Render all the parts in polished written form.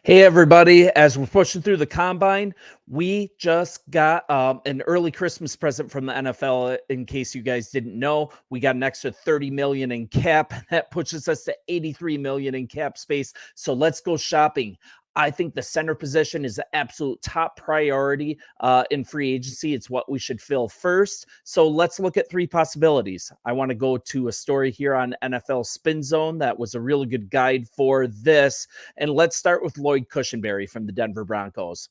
Hey, everybody. As we're pushing through the combine, we just got an early Christmas present from the NFL. In case you guys didn't know, we got an extra 30 million in cap. That pushes us to 83 million in cap space. So let's go shopping. I think the center position is the absolute top priority in free agency. It's what we should fill first. So let's look at three possibilities. I want to go to a story here on NFL Spin Zone that was a really good guide for this. And let's start with Lloyd Cushenberry from the Denver Broncos.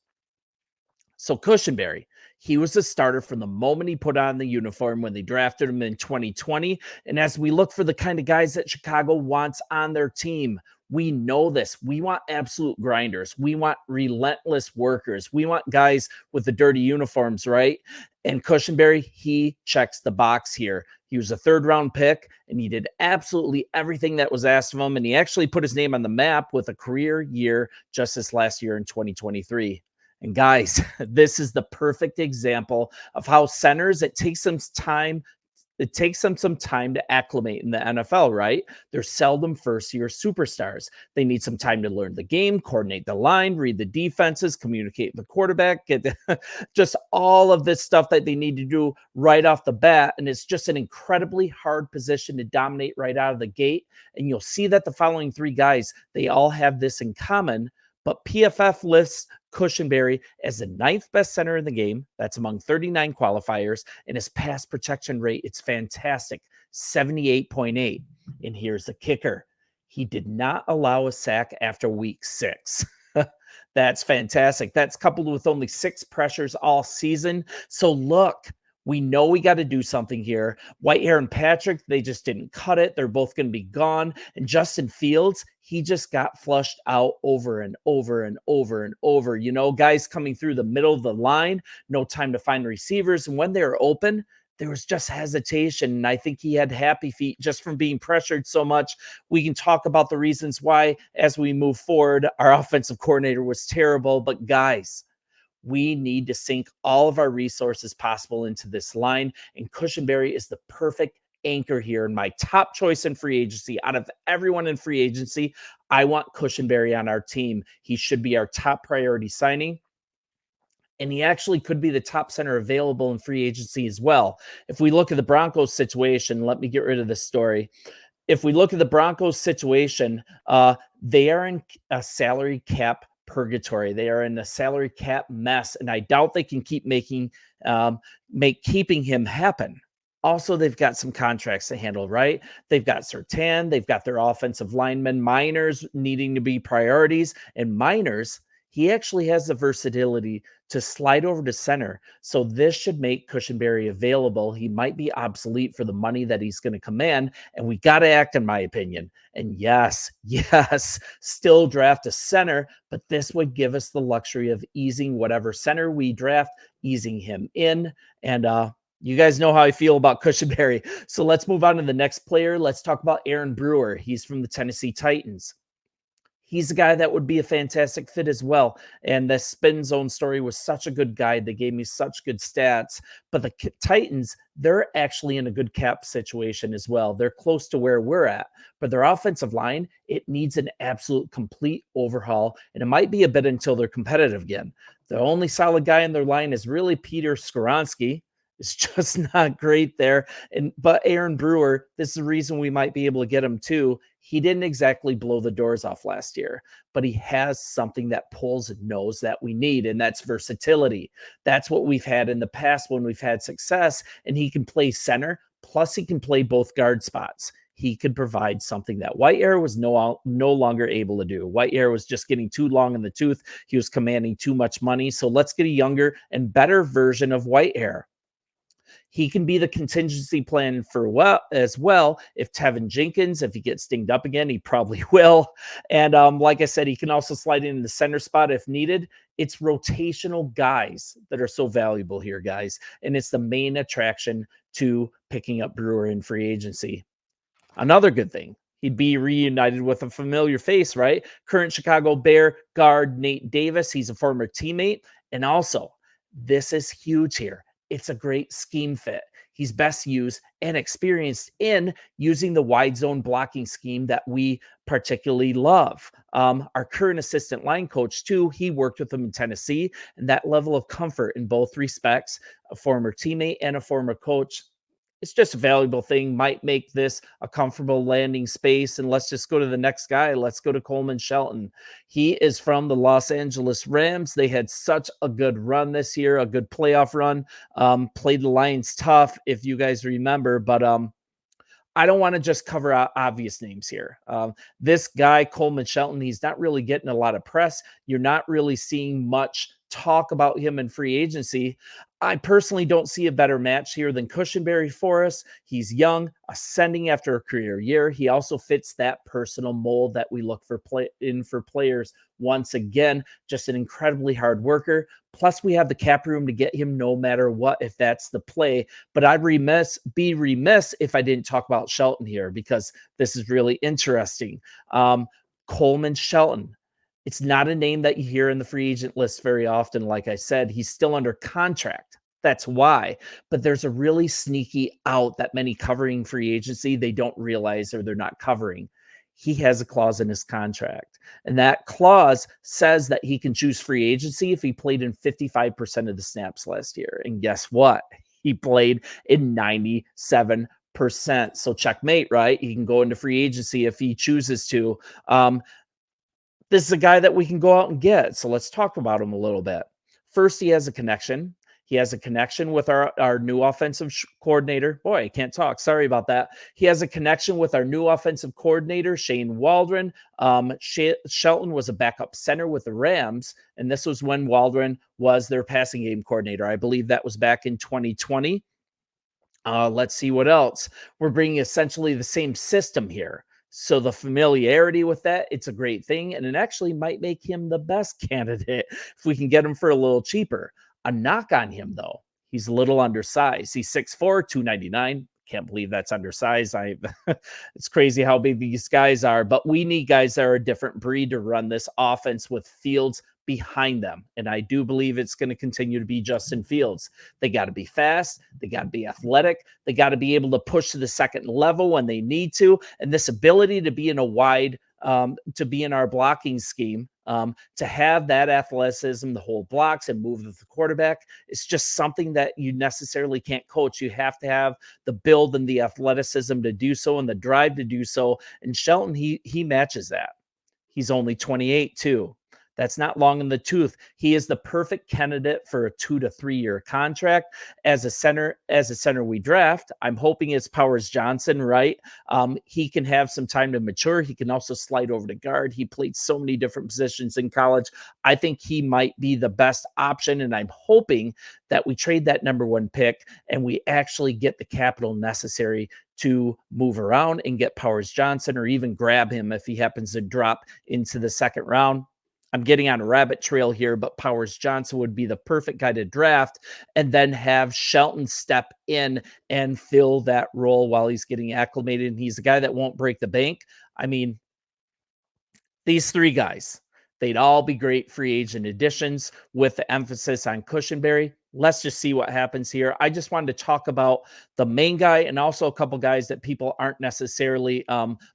So Cushenberry, he was a starter from the moment he put on the uniform when they drafted him in 2020. And as we look for the kind of guys that Chicago wants on their team, we know this. We want absolute grinders. We want relentless workers. We want guys with the dirty uniforms, right? And Cushenberry, he checks the box here. He was a third-round pick, and he did absolutely everything that was asked of him. And he actually put his name on the map with a career year just this last year in 2023. And guys, this is the perfect example of how centers, it takes them some time to acclimate in the NFL, right? They're seldom first-year superstars. They need some time to learn the game, coordinate the line, read the defenses, communicate with the quarterback, get just all of this stuff that they need to do right off the bat. And it's just an incredibly hard position to dominate right out of the gate. And you'll see that the following three guys, they all have this in common. But PFF lists Cushenberry as the ninth best center in the game. That's among 39 qualifiers. And his pass protection rate, it's fantastic, 78.8. And here's the kicker. He did not allow a sack after week 6. That's fantastic. That's coupled with only 6 pressures all season. So look, we know we got to do something here. Whitehair and Patrick, they just didn't cut it. They're both going to be gone. And Justin Fields, he just got flushed out over and over and over and over. You know, guys coming through the middle of the line, no time to find receivers. And when they were open, there was just hesitation. And I think he had happy feet just from being pressured so much. We can talk about the reasons why as we move forward. Our offensive coordinator was terrible. But guys, we need to sink all of our resources possible into this line. And Cushenberry is the perfect anchor here. And my top choice in free agency, out of everyone in free agency, I want Cushenberry on our team. He should be our top priority signing. And he actually could be the top center available in free agency as well. If we look at the Broncos situation, let me get rid of this story. If we look at the Broncos situation, they are in a salary cap purgatory. They are in a salary cap mess, and I doubt they can keep keeping him happen. Also, they've got some contracts to handle, right? They've got Surtain, they've got their offensive linemen, Miners needing to be priorities, and Miners, he actually has the versatility to slide over to center. So this should make Cushenberry available. He might be obsolete for the money that he's going to command. And we got to act, in my opinion. And yes, still draft a center, but this would give us the luxury of easing whatever center we draft, easing him in. And you guys know how I feel about Cushenberry. So let's move on to the next player. Let's talk about Aaron Brewer. He's from the Tennessee Titans. He's a guy that would be a fantastic fit as well. And the Spin Zone story was such a good guide. They gave me such good stats. But the Titans, they're actually in a good cap situation as well. They're close to where we're at. But their offensive line, it needs an absolute complete overhaul. And it might be a bit until they're competitive again. The only solid guy in their line is really Peter Skoronski. It's just not great there. But Aaron Brewer, this is the reason we might be able to get him too. He didn't exactly blow the doors off last year, but he has something that Poles knows that we need, and that's versatility. That's what we've had in the past when we've had success, and he can play center, plus he can play both guard spots. He could provide something that Whitehair was no longer able to do. Whitehair was just getting too long in the tooth. He was commanding too much money. So let's get a younger and better version of Whitehair. He can be the contingency plan for as well. If Tevin Jenkins, if he gets dinged up again, he probably will. And like I said, he can also slide in the center spot if needed. It's rotational guys that are so valuable here, guys. And it's the main attraction to picking up Brewer in free agency. Another good thing, he'd be reunited with a familiar face, right? Current Chicago Bear guard Nate Davis. He's a former teammate. And also, this is huge here. It's a great scheme fit. He's best used and experienced in using the wide zone blocking scheme that we particularly Love. Our current assistant line coach, too, he worked with him in Tennessee, and that level of comfort in both respects, a former teammate and a former coach, it's just a valuable thing, might make this a comfortable landing space. And let's just go to the next guy. Let's go to Coleman Shelton. He is from the Los Angeles Rams. They had such a good run this year, a good playoff run. Played the Lions tough, if you guys remember, but I don't want to just cover out obvious names here. This guy, Coleman Shelton, he's not really getting a lot of press. You're not really seeing much talk about him in free agency. I personally don't see a better match here than Cushenberry for us. He's young, ascending after a career year. He also fits that personal mold that we look for for players. Once again, just an incredibly hard worker. Plus, we have the cap room to get him no matter what, if that's the play. But I'd be remiss if I didn't talk about Shelton here, because this is really interesting. Coleman Shelton. It's not a name that you hear in the free agent list very often. Like I said, he's still under contract. That's why. But there's a really sneaky out that many covering free agency, they don't realize, or they're not covering. He has a clause in his contract. And that clause says that he can choose free agency if he played in 55% of the snaps last year. And guess what? He played in 97%. So checkmate, right? He can go into free agency if he chooses to. This is a guy that we can go out and get. So let's talk about him a little bit. First, he has a connection. He has a connection with our new offensive coordinator. Boy, I can't talk. Sorry about that. He has a connection with our new offensive coordinator, Shane Waldron. Shelton was a backup center with the Rams, and this was when Waldron was their passing game coordinator. I believe that was back in 2020. Let's see what else. We're bringing essentially the same system here. So the familiarity with that, it's a great thing. And it actually might make him the best candidate if we can get him for a little cheaper. A knock on him, though, he's a little undersized. He's 6'4", 299. Can't believe that's undersized. It's crazy how big these guys are. But we need guys that are a different breed to run this offense with Fields behind them. And I do believe it's going to continue to be Justin Fields. They got to be fast. They got to be athletic. They got to be able to push to the second level when they need to. And this ability to be in a wide, to be in our blocking scheme, to have that athleticism, to hold blocks and move with the quarterback, it's just something that you necessarily can't coach. You have to have the build and the athleticism to do so and the drive to do so. And Shelton, he matches that. He's only 28 too. That's not long in the tooth. He is the perfect candidate for a 2 to 3 year contract as a center. We draft, I'm hoping it's Powers Johnson, right? He can have some time to mature. He can also slide over to guard. He played so many different positions in college. I think he might be the best option, and I'm hoping that we trade that number 1 pick and we actually get the capital necessary to move around and get Powers Johnson, or even grab him if he happens to drop into the second round. I'm getting on a rabbit trail here, but Powers Johnson would be the perfect guy to draft, and then have Shelton step in and fill that role while he's getting acclimated. And he's the guy that won't break the bank. I mean, these 3 guys, they'd all be great free agent additions with the emphasis on Cushenberry. Let's just see what happens here. I just wanted to talk about the main guy and also a couple guys that people aren't necessarily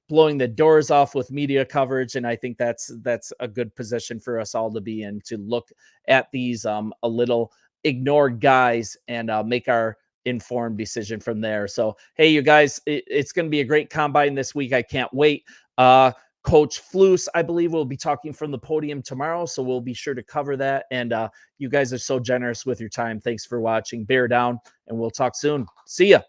blowing the doors off with media coverage. And I think that's a good position for us all to be in, to look at these a little ignored guys and make our informed decision from there. So, hey, you guys, it's going to be a great combine this week. I can't wait. Coach Flus, I believe, will be talking from the podium tomorrow, so we'll be sure to cover that. And you guys are so generous with your time. Thanks for watching. Bear down, and we'll talk soon. See ya.